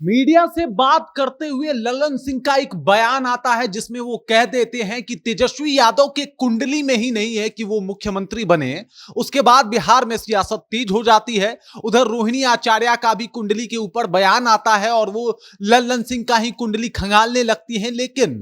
Media से बात करते हुए ललन सिंह का एक बयान आता है जिसमें वो कह देते हैं कि तेजस्वी यादव के कुंडली में ही नहीं है कि वो मुख्यमंत्री बने। उसके बाद बिहार में सियासत तेज हो जाती है। उधर रोहिणी आचार्य का भी कुंडली के ऊपर बयान आता है और वो ललन सिंह का ही कुंडली खंगालने लगती है। लेकिन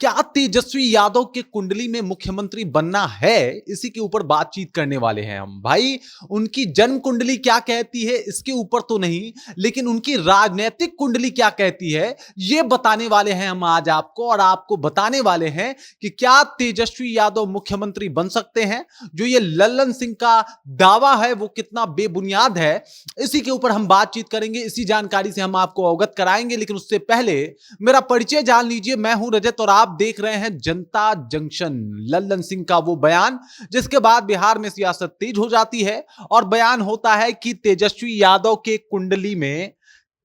क्या तेजस्वी यादव के कुंडली में मुख्यमंत्री बनना है, इसी के ऊपर बातचीत करने वाले हैं हम। भाई, उनकी जन्म कुंडली क्या कहती है इसके ऊपर तो नहीं, लेकिन उनकी राजनीतिक कुंडली क्या कहती है यह बताने वाले हैं हम आज आपको। और आपको बताने वाले हैं कि क्या तेजस्वी यादव मुख्यमंत्री बन सकते हैं। जो ये ललन सिंह का दावा है वो कितना बेबुनियाद है, इसी के ऊपर हम बातचीत करेंगे। इसी जानकारी से हम आपको अवगत कराएंगे। लेकिन उससे पहले मेरा परिचय जान लीजिए। मैं हूं रजत और आप देख रहे हैं जनता जंक्शन। ललन सिंह का वो बयान जिसके बाद बिहार में सियासत तेज हो जाती है और बयान होता है कि तेजस्वी यादव के कुंडली में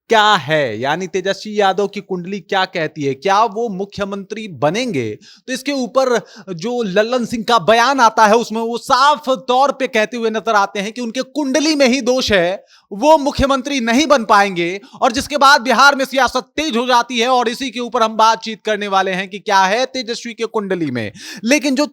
क्या है, यानी तेजस्वी यादव की कुंडली क्या कहती है, क्या वो मुख्यमंत्री बनेंगे। तो इसके ऊपर जो ललन सिंह का बयान आता है उसमें वो साफ तौर पे कहते हुए नजर आते हैं कि उनके कुंडली में ही दोष है, वो मुख्यमंत्री नहीं बन पाएंगे। और जिसके बाद बिहार में सियासत तेज हो जाती है और इसी के ऊपर हम बातचीत करने वाले हैं कि क्या है तेजस्वी के कुंडली में। लेकिन जो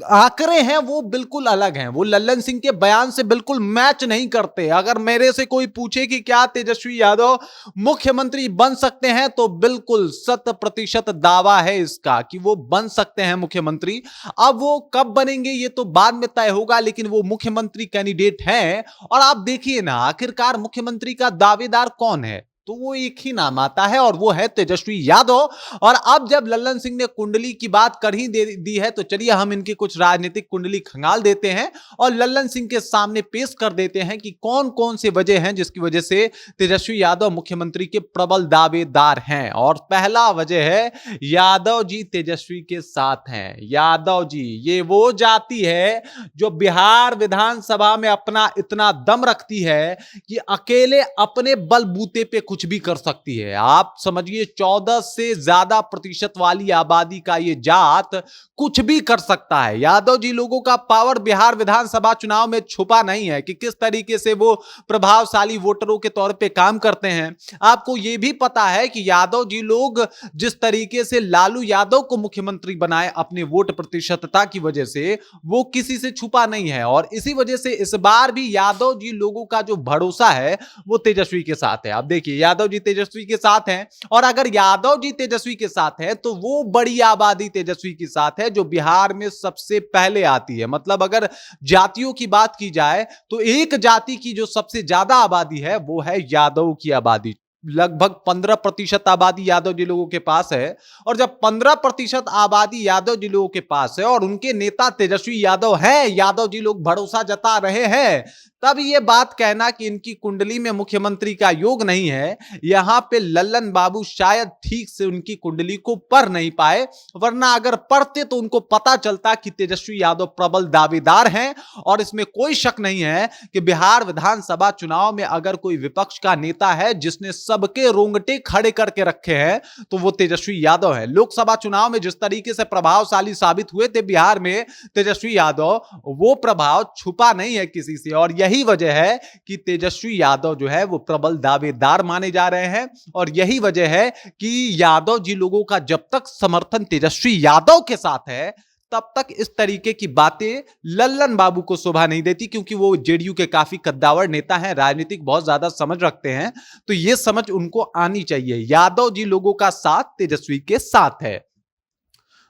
आंकड़े हैं वो बिल्कुल अलग हैं, वो ललन सिंह के बयान से बिल्कुल मैच नहीं करते। अगर मेरे से कोई पूछे कि क्या तेजस्वी यादव मुख्यमंत्री बन सकते हैं, तो बिल्कुल 100% दावा है इसका कि वो बन सकते हैं मुख्यमंत्री। अब वो कब बनेंगे ये तो बाद में तय होगा, लेकिन वो मुख्यमंत्री कैंडिडेट हैं। और आप देखिए ना, आखिरकार मुख्यमंत्री का दावेदार कौन है, तो वो एक ही नाम आता है और वो है तेजस्वी यादव। और अब जब ललन सिंह ने कुंडली की बात कर ही दे दी है, तो चलिए हम इनकी कुछ राजनीतिक कुंडली खंगाल देते हैं और ललन सिंह के सामने पेश कर देते हैं कि कौन कौन से वजह हैं जिसकी वजह से तेजस्वी यादव मुख्यमंत्री के प्रबल दावेदार हैं। और पहला वजह है, यादव जी तेजस्वी के साथ हैं। यादव जी ये वो जाति है जो बिहार विधानसभा में अपना इतना दम रखती है कि अकेले अपने बलबूते पे कुछ भी कर सकती है। आप समझिए 14 से ज्यादा प्रतिशत वाली आबादी का ये जात कुछ भी कर सकता है। यादव जी लोगों का पावर बिहार विधानसभा चुनाव में छुपा नहीं है कि किस तरीके से वो प्रभावशाली वोटरों के तौर पे काम करते हैं। आपको ये भी पता है कि यादव जी लोग जिस तरीके से लालू यादव को मुख्यमंत्री बनाए अपने वोट प्रतिशतता की वजह से, वो किसी से छुपा नहीं है। और इसी वजह से इस बार भी यादव जी लोगों का जो भरोसा है वो तेजस्वी के साथ है। आप देखिए, यादव जी तेजस्वी के साथ हैं और अगर यादव जी तेजस्वी के साथ है तो वो बड़ी आबादी तेजस्वी के साथ है जो बिहार में सबसे पहले आती है। मतलब अगर जातियों की बात की जाए तो एक जाति की जो सबसे ज्यादा आबादी है वो है यादव की आबादी। लगभग 15% आबादी यादव जी लोगों के पास है। और जब 15% आबादी यादव जी लोगों के पास है और उनके नेता तेजस्वी यादव हैं, यादव जी लोग भरोसा जता रहे हैं, तब ये बात कहना कि इनकी कुंडली में मुख्यमंत्री का योग नहीं है, यहां पे लल्लन बाबू शायद ठीक से उनकी कुंडली को पढ़ नहीं पाए। वरना अगर पढ़ते तो उनको पता चलता कि तेजस्वी यादव प्रबल दावेदार हैं। और इसमें कोई शक नहीं है कि बिहार विधानसभा चुनाव में अगर कोई विपक्ष का नेता है जिसने सबके रोंगटे खड़े करके रखे हैं तो वो तेजस्वी यादव है। लोकसभा चुनाव में जिस तरीके से प्रभावशाली साबित हुए थे बिहार में तेजस्वी यादव, वो प्रभाव छुपा नहीं है किसी से। और यही वजह है कि तेजस्वी यादव जो है वो प्रबल दावेदार माने जा रहे हैं। और यही वजह है कि यादव जी लोगों का जब तक समर्थन तेजस्वी यादव के साथ है तब तक इस तरीके की बातें लल्लन बाबू को शोभा नहीं देती, क्योंकि वो जेडीयू के काफी कद्दावर नेता हैं, राजनीतिक बहुत ज्यादा समझ रखते हैं। तो ये समझ उनको आनी चाहिए, यादव जी लोगों का साथ तेजस्वी के साथ है।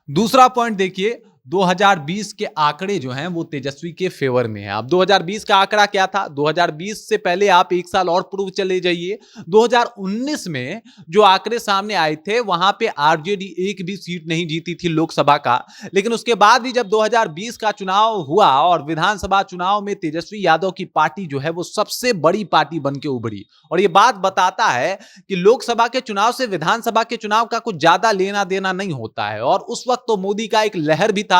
दूसरा पॉइंट देखिए, 2020 के आंकड़े जो हैं वो तेजस्वी के फेवर में है। अब 2020 का आंकड़ा क्या था, 2020 से पहले आप एक साल और पूर्व चले जाइए। 2019 में जो आंकड़े सामने आए थे वहां पे आरजेडी एक भी सीट नहीं जीती थी लोकसभा का। लेकिन उसके बाद भी जब 2020 का चुनाव हुआ और विधानसभा चुनाव में तेजस्वी यादव की पार्टी जो है वो सबसे बड़ी पार्टी बन के उभरी। और ये बात बताता है कि लोकसभा के चुनाव से विधानसभा के चुनाव का कुछ ज्यादा लेना देना नहीं होता है। और उस वक्त तो मोदी का एक लहर भी था,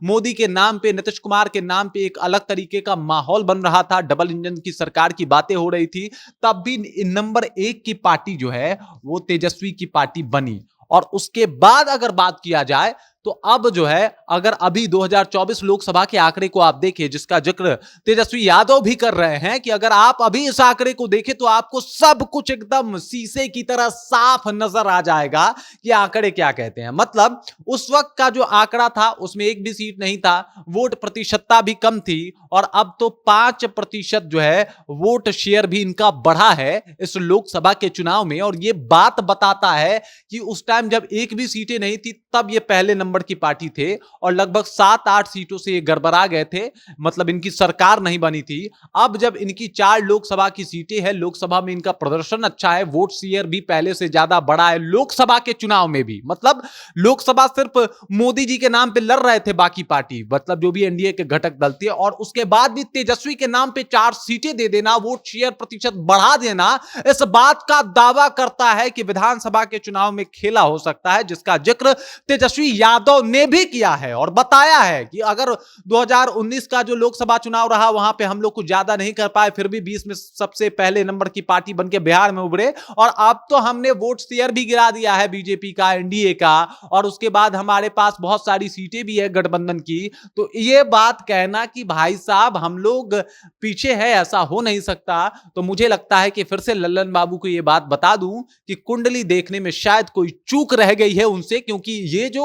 मोदी के नाम पे, नीतीश कुमार के नाम पे एक अलग तरीके का माहौल बन रहा था, डबल इंजन की सरकार की बातें हो रही थी। तब भी नंबर 1 की पार्टी जो है वो तेजस्वी की पार्टी बनी। और उसके बाद अगर बात किया जाए तो अब जो है अगर अभी 2024 लोकसभा के आंकड़े को आप देखें, जिसका जिक्र तेजस्वी यादव भी कर रहे हैं, कि अगर आप अभी इस आंकड़े को देखें तो आपको सब कुछ एकदम शीशे की तरह साफ नजर आ जाएगा कि आंकड़े क्या कहते हैं। मतलब उस वक्त का जो आंकड़ा था उसमें एक भी सीट नहीं था, वोट प्रतिशतता भी कम थी, और अब तो 5% जो है वोट शेयर भी इनका बढ़ा है इस लोकसभा के चुनाव में। और यह बात बताता है कि उस टाइम जब एक भी सीटें नहीं थी तब ये पहले नंबर की पार्टी थे और लगभग 7-8 सीटों से ये गड़बड़ा गए थे, मतलब इनकी सरकार नहीं बनी थी। अब जब इनकी 4 लोकसभा की सीटें हैं, लोकसभा में इनका प्रदर्शन अच्छा है, वोट शेयर भी पहले से ज्यादा बढ़ा है लोकसभा के चुनाव में भी। मतलब लोकसभा सिर्फ मोदी जी के नाम पे लड़ रहे थे बाकी पार्टी, मतलब जो भी एनडीए के घटक दल थे, और उसके बाद भी तेजस्वी के नाम पे 4 सीटें दे देना, वोट शेयर प्रतिशत बढ़ा देना, इस बात का दावा करता है कि विधानसभा के चुनाव में खेला हो सकता है, जिसका जिक्र तेजस्वी यादव ने भी किया है और बताया है कि अगर 2019 का जो लोकसभा चुनाव रहा वहां पे हम लोग कुछ ज्यादा नहीं कर पाए, फिर भी 20 में सबसे पहले नंबर की पार्टी बनके बिहार में उभरे, और अब तो हमने वोट शेयर भी गिरा दिया है बीजेपी का, एनडीए का, और उसके बाद हमारे पास बहुत सारी सीटें भी है गठबंधन की। तो ये बात कहना कि भाई साहब हम लोग पीछे है, ऐसा हो नहीं सकता। तो मुझे लगता है कि फिर से लल्लन बाबू को यह बात बता दूं कि कुंडली देखने में शायद कोई चूक रह गई है उनसे, क्योंकि ये जो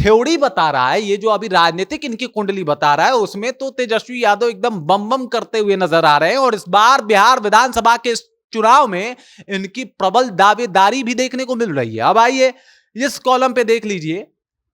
थ्योरी बता रहा है, ये जो अभी राजनीतिक इनकी कुंडली बता रहा है, उसमें तो तेजस्वी यादव एकदम बम बम करते हुए नजर आ रहे हैं। और इस बार बिहार विधानसभा के चुनाव में इनकी प्रबल दावेदारी भी देखने को मिल रही है। अब आइए इस कॉलम पे देख लीजिए,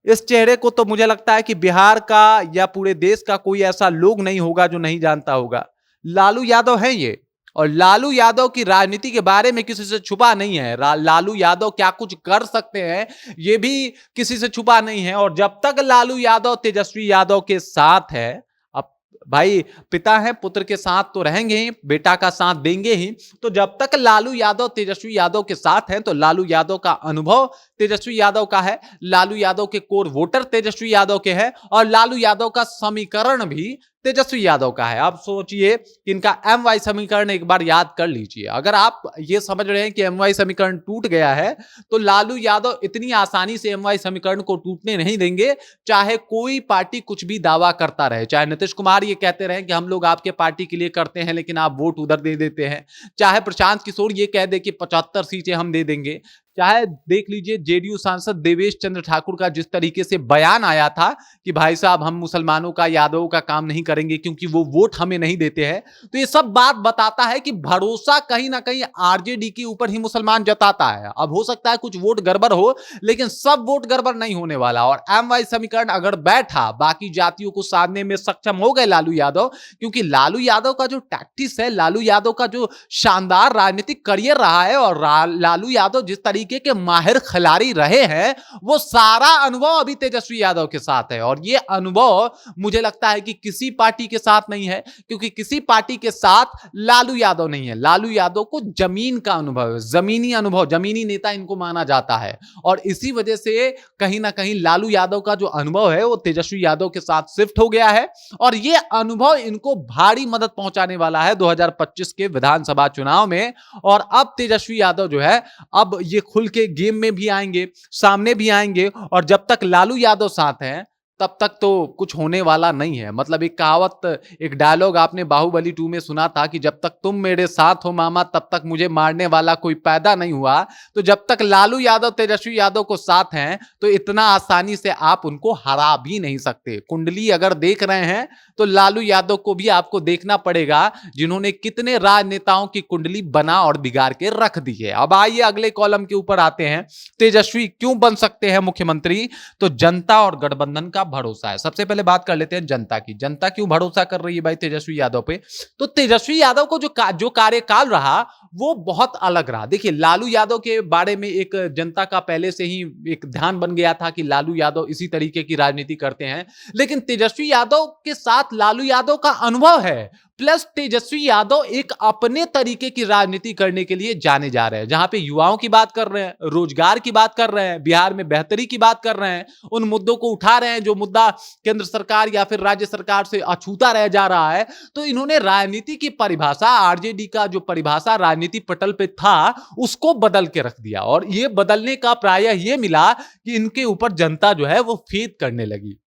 इस चेहरे को तो मुझे लगता है कि बिहार का या पूरे देश का कोई ऐसा लोग नहीं होगा जो नहीं जानता होगा। लालू यादव हैं ये, और लालू यादव की राजनीति के बारे में किसी से छुपा नहीं है। लालू यादव क्या कुछ कर सकते हैं ये भी किसी से छुपा नहीं है। और जब तक लालू यादव तेजस्वी यादव के साथ है, अब भाई पिता है, पुत्र के साथ तो रहेंगे ही, बेटा का साथ देंगे ही, तो जब तक लालू यादव तेजस्वी यादव के साथ हैं तो लालू यादव का अनुभव तेजस्वी यादव का है, लालू यादव के कोर वोटर तेजस्वी यादव के हैं, और लालू यादव का समीकरण भी तेजस्वी यादव का है। आप सोचिए कि इनका एम वाई समीकरण एक बार याद कर लीजिए। अगर आप ये समझ रहे हैं कि एम वाई समीकरण टूट गया है, तो लालू यादव इतनी आसानी से एम वाई समीकरण को टूटने नहीं देंगे, चाहे कोई पार्टी कुछ भी दावा करता रहे। चाहे नीतीश कुमार ये कहते रहे कि हम लोग आपके पार्टी के लिए करते हैं लेकिन आप वोट उधर दे देते हैं, चाहे प्रशांत किशोर ये कह दे कि 75 सीटें हम दे देंगे, चाहे देख लीजिए जेडीयू सांसद देवेश चंद्र ठाकुर का जिस तरीके से बयान आया था कि भाई साहब हम मुसलमानों का, यादवों का काम नहीं करेंगे क्योंकि वो वोट हमें नहीं देते हैं। तो ये सब बात बताता है कि भरोसा कहीं ना कहीं आरजेडी के ऊपर ही मुसलमान जताता है। अब हो सकता है कुछ वोट गड़बड़ हो, लेकिन सब वोट गड़बड़ नहीं होने वाला। और एम वाई समीकरण अगर बैठा, बाकी जातियों को साधने में सक्षम हो गए लालू यादव, क्योंकि लालू यादव का जो टैक्टिस है, लालू यादव का जो शानदार राजनीतिक करियर रहा है, और लालू यादव जिस तरीके के माहिर खिलाड़ी रहे हैं, वो सारा अनुभव अभी तेजस्वी यादव के साथ है। और ये अनुभव मुझे लगता है कि किसी पार्टी के साथ नहीं है, क्योंकि किसी पार्टी के साथ लालू यादव नहीं है। लालू यादव को जमीन का अनुभव है, जमीनी अनुभव, जमीनी नेता इनको माना जाता है। और इसी वजह से कहीं ना कहीं लालू यादव का जो अनुभव है वो तेजस्वी यादव के साथ शिफ्ट हो गया है, और ये अनुभव इनको भारी मदद पहुंचाने वाला है 2025 के विधानसभा चुनाव में। और अब तेजस्वी यादव जो है, अब ये खुल के गेम में भी आएंगे, सामने भी आएंगे, और जब तक लालू यादव साथ हैं तब तक तो कुछ होने वाला नहीं है। मतलब एक कहावत, एक डायलॉग आपने बाहुबली 2 में सुना था कि जब तक तुम मेरे साथ हो मामा तब तक मुझे मारने वाला कोई पैदा नहीं हुआ। तो जब तक लालू यादव तेजस्वी यादव को साथ हैं तो इतना आसानी से आप उनको हरा भी नहीं सकते। कुंडली अगर देख रहे हैं तो लालू यादव को भी आपको देखना पड़ेगा, जिन्होंने कितने राजनेताओं की कुंडली बना और बिगाड़ के रख दी है। अब आइए अगले कॉलम के ऊपर आते हैं, तेजस्वी क्यों बन सकते हैं मुख्यमंत्री। तो जनता और गठबंधन का भरोसा है। सबसे पहले बात कर लेते हैं जनता की। जनता क्यों भरोसा कर रही है भाई तेजस्वी यादव पे। तो तेजस्वी यादव को जो कार्यकाल रहा वो बहुत अलग रहा। देखिए लालू यादव के बारे में एक जनता का पहले से ही एक ध्यान बन गया था कि लालू यादव इसी तरीके की राजनीति करते हैं, लेकिन तेजस्वी यादव के साथ लालू यादव का अनुभव है, प्लस तेजस्वी यादव एक अपने तरीके की राजनीति करने के लिए जाने जा रहे हैं, जहां पे युवाओं की बात कर रहे हैं, रोजगार की बात कर रहे हैं, बिहार में बेहतरी की बात कर रहे हैं, उन मुद्दों को उठा रहे हैं जो मुद्दा केंद्र सरकार या फिर राज्य सरकार से अछूता रह जा रहा है। तो इन्होंने राजनीति की परिभाषा, आरजेडी का जो परिभाषा राजनीति पटल पे था, उसको बदल के रख दिया और ये बदलने का प्रायः ये मिला कि इनके ऊपर जनता जो है वो फेथ करने लगी,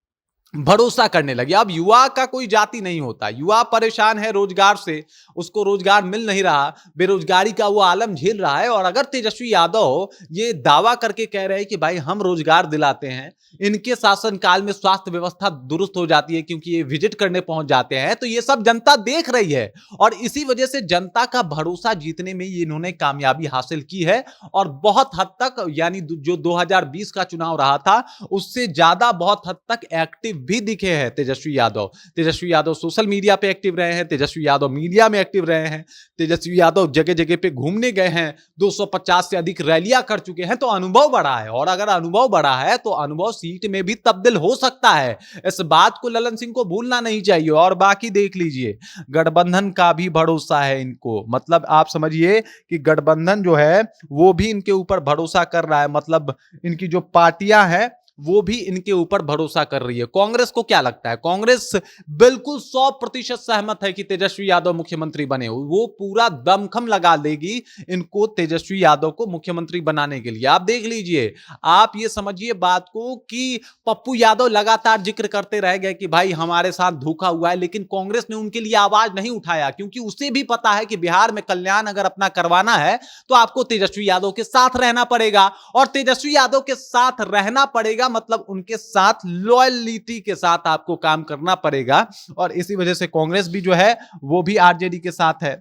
भरोसा करने लगे। अब युवा का कोई जाति नहीं होता, युवा परेशान है रोजगार से, उसको रोजगार मिल नहीं रहा, बेरोजगारी का वो आलम झेल रहा है। और अगर तेजस्वी यादव ये दावा करके कह रहे हैं कि भाई हम रोजगार दिलाते हैं, इनके शासनकाल में स्वास्थ्य व्यवस्था दुरुस्त हो जाती है क्योंकि ये विजिट करने पहुंच जाते हैं, तो ये सब जनता देख रही है और इसी वजह से जनता का भरोसा जीतने में ये इन्होंने कामयाबी हासिल की है। और बहुत हद तक, यानी जो 2020 का चुनाव रहा था उससे ज्यादा बहुत हद तक एक्टिव भी दिखे हैं तेजस्वी यादव। तेजस्वी यादव सोशल मीडिया पे एक्टिव रहे हैं, तेजस्वी यादव मीडिया में एक्टिव रहे हैं, तेजस्वी यादव जगह जगह पे घूमने गए हैं, 250 से अधिक रैलियां कर चुके हैं। तो अनुभव बढ़ा है और अगर अनुभव बढ़ा है तो अनुभव सीट में भी तब्दील हो सकता है। इस बात को ललन सिंह को भूलना नहीं चाहिए। और बाकी देख लीजिए, गठबंधन का भी भरोसा है इनको, मतलब आप समझिए कि गठबंधन जो है वो भी इनके ऊपर भरोसा कर रहा है, मतलब इनकी जो पार्टियां हैं वो भी इनके ऊपर भरोसा कर रही है। कांग्रेस को क्या लगता है? कांग्रेस बिल्कुल 100% सहमत है कि तेजस्वी यादव मुख्यमंत्री बने, वो पूरा दमखम लगा देगी इनको तेजस्वी यादव को मुख्यमंत्री बनाने के लिए। आप देख लीजिए, आप ये समझिए बात को कि पप्पू यादव लगातार जिक्र करते रह गए कि भाई हमारे साथ धोखा हुआ है, लेकिन कांग्रेस ने उनके लिए आवाज नहीं उठाया क्योंकि उसे भी पता है कि बिहार में कल्याण अगर अपना करवाना है तो आपको तेजस्वी यादव के साथ रहना पड़ेगा। और तेजस्वी यादव के साथ रहना पड़ेगा मतलब उनके साथ लॉयलिटी के साथ आपको काम करना पड़ेगा। और इसी वजह से कांग्रेस भी जो है वो भी आरजेडी के साथ है।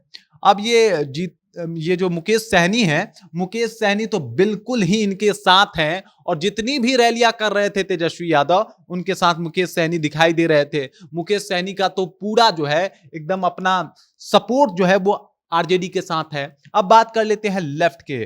अब ये जो मुकेश सहनी है, मुकेश सहनी तो बिल्कुल ही इनके साथ हैं और जितनी भी रैलियां कर रहे थे तेजस्वी यादव, उनके साथ मुकेश सहनी दिखाई दे रहे थे। मुकेश सहनी का तो पूरा जो है एकदम अपना सपोर्ट जो है वो आरजेडी के साथ है। अब बात कर लेते हैं लेफ्ट के।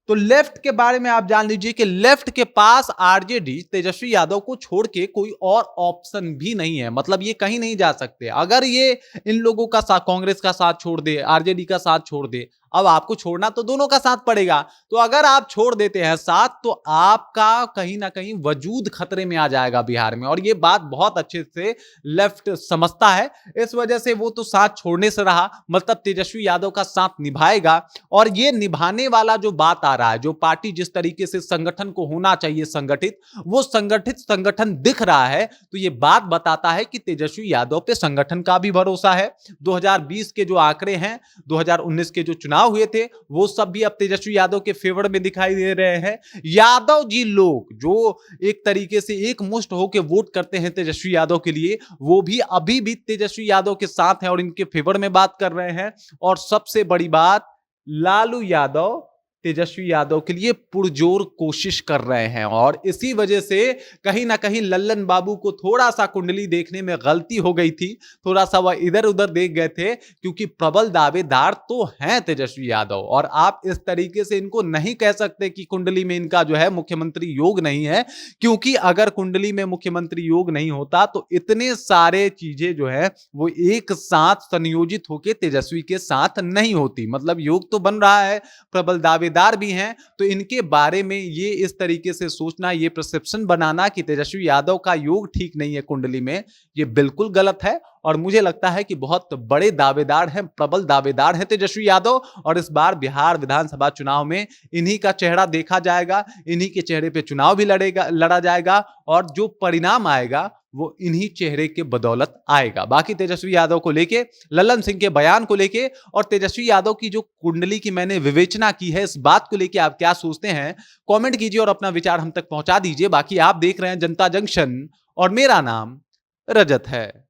तो लेफ्ट के बारे में आप जान लीजिए कि लेफ्ट के पास आरजेडी तेजस्वी यादव को छोड़ के कोई और ऑप्शन भी नहीं है, मतलब ये कहीं नहीं जा सकते। अगर ये इन लोगों का साथ, कांग्रेस का साथ छोड़ दे, आरजेडी का साथ छोड़ दे, अब आपको छोड़ना तो दोनों का साथ पड़ेगा। तो अगर आप छोड़ देते हैं साथ तो आपका कहीं ना कहीं वजूद खतरे में आ जाएगा बिहार में। और ये बात बहुत अच्छे से लेफ्ट समझता है, इस वजह से वो तो साथ छोड़ने से रहा, मतलब तेजस्वी यादव का साथ निभाएगा। और ये निभाने वाला जो बात आ रहा है, जो पार्टी जिस तरीके से संगठन को होना चाहिए संगठित, वो संगठित संगठन दिख रहा है। तो ये बात बताता है कि तेजस्वी यादव पे संगठन का भी भरोसा है। 2020 के जो आंकड़े हैं, 2019 के जो चुनाव हुए थे, वो सब भी अब तेजस्वी यादव के फेवर में दिखाई दे रहे हैं। यादव जी लोग जो एक तरीके से एक मुश्त होकर वोट करते हैं तेजस्वी यादव के लिए, वो भी अभी भी तेजस्वी यादव के साथ हैं और इनके फेवर में बात कर रहे हैं। और सबसे बड़ी बात, लालू यादव तेजस्वी यादव के लिए पुरजोर कोशिश कर रहे हैं। और इसी वजह से कहीं ना कहीं लल्लन बाबू को थोड़ा सा कुंडली देखने में गलती हो गई थी, थोड़ा सा वह इधर उधर देख गए थे, क्योंकि प्रबल दावेदार तो हैं तेजस्वी यादव। और आप इस तरीके से इनको नहीं कह सकते कि कुंडली में इनका जो है मुख्यमंत्री योग नहीं है, क्योंकि अगर कुंडली में मुख्यमंत्री योग नहीं होता तो इतने सारे चीजें जो है वो एक साथ संयोजित होकर तेजस्वी के साथ नहीं होती। मतलब योग तो बन रहा है, प्रबल दावेदार भी हैं, तो इनके बारे में ये इस तरीके से सोचना, ये परसेप्शन बनाना कि तेजस्वी यादव का योग ठीक नहीं है कुंडली में, ये बिल्कुल गलत है। और मुझे लगता है कि बहुत बड़े दावेदार हैं, प्रबल दावेदार हैं तेजस्वी यादव। और इस बार बिहार विधानसभा चुनाव में इन्हीं का चेहरा देखा जाएगा, इन्हीं के चेहरे पे चुनाव भी लड़ा जाएगा और जो परिणाम आएगा वो इन्हीं चेहरे के बदौलत आएगा। बाकी तेजस्वी यादव को लेके, लल्लन सिंह के बयान को लेके और तेजस्वी यादव की जो कुंडली की मैंने विवेचना की है, इस बात को लेके आप क्या सोचते हैं, कमेंट कीजिए और अपना विचार हम तक पहुंचा दीजिए। बाकी आप देख रहे हैं जनता जंक्शन और मेरा नाम रजत है।